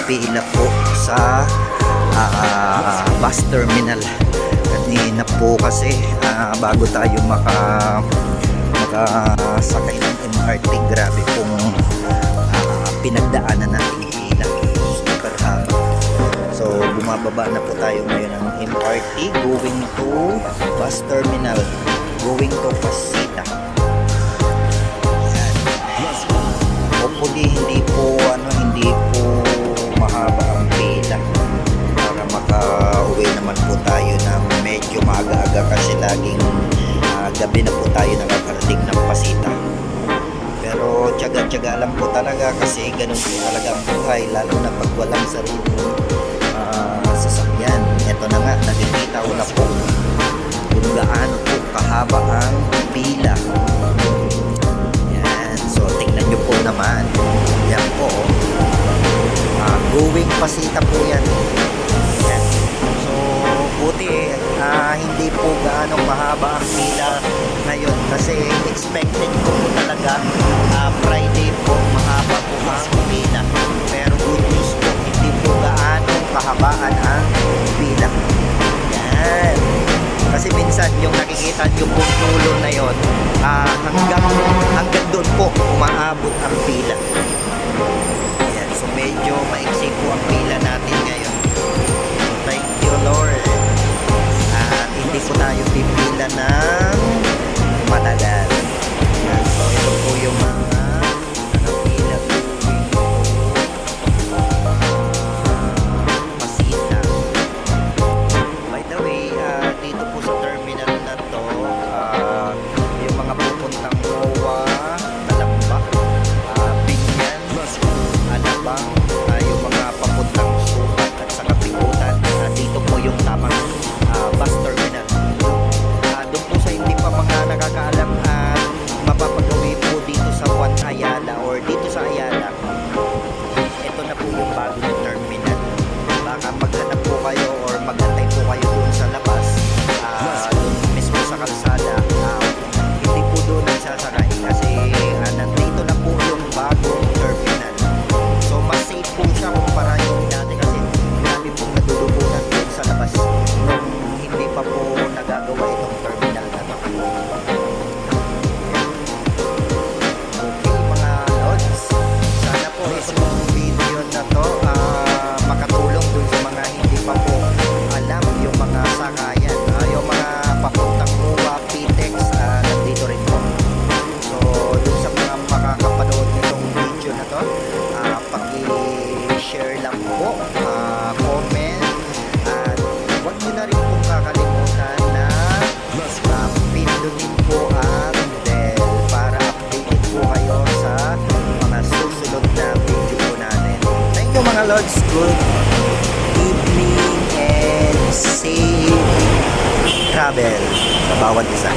pila po sa bus terminal. Kanina po kasi bago tayo makasakay ng MRT, grabe pong pinagdaanan natin pila, super haba. So bumababa na po tayo ngayon ng MRT going to bus terminal, going to Pasita. Hopefully hindi po mahaba ang pila para makauwi naman po tayo ng medyo maaga-aga, kasi laging gabi na po tayo nakakarating ng Pasita. Pero tiyaga-tiyaga lang po talaga, kasi ganun po talaga ang buhay, lalo na pag walang sariling sasakyan. Ito na nga, nakikita ko na po kung gaano po kahaba ang pila. So tingnan nyo po naman, yan po, going Pasita po yan. So buti hindi po gaano mahaba ang pila ngayon, kasi expected ko po talaga Friday po mahaba po ang pila. Pero good news po, hindi po gaano kahabaan ang pila. Yan. Kasi minsan yung nakikita nyo pong tulo na yon, hanggang doon po umaabot ang pila. Ayan, so medyo maiksi po ang pila natin ngayon. So thank you Lord. At hindi po tayo pipila ng matagal. Ayan, so ito po yung mga nakapila po Pasita. By the way, dito po sa terminal na to, yung mga pupuntang Moa, Talamba, Binyan, Alabang, yung mga papuntang Sukat at saka Pikutan, dito po yung tamang bus terminal. Doon po sa hindi pa mga nakakaalam, mapapagawi po dito sa Juan Ayala or dito sa Ayala, ito na po yung bagong terminal. Baka maghanap po kayo or magantay po kayo doon sa labas, doon mismo sa kalsada, hindi po doon nagsasakay, kasi nandito na po yung bagong terminal. So mas safe po siya kumpara yung dati, kasi marami pong nadudumugan doon sa labas nung hindi pa po nagagawa itong terminal na to. Okay mga lods, sana po itong video na to makatulong dun sa mga hindi pa po alam yung mga sakayan, yung mga papuntang Moa, Pitex, nandito rin po. So dun sa mga makakapanood nitong video na to, paki-share lang po, comment, at huwag nyo na rin pong kakalimutan na pindutin po ang bell para updated po kayo sa mga susunod na video po natin. Thank you mga lods, good evening and safe travel sa bawat isa.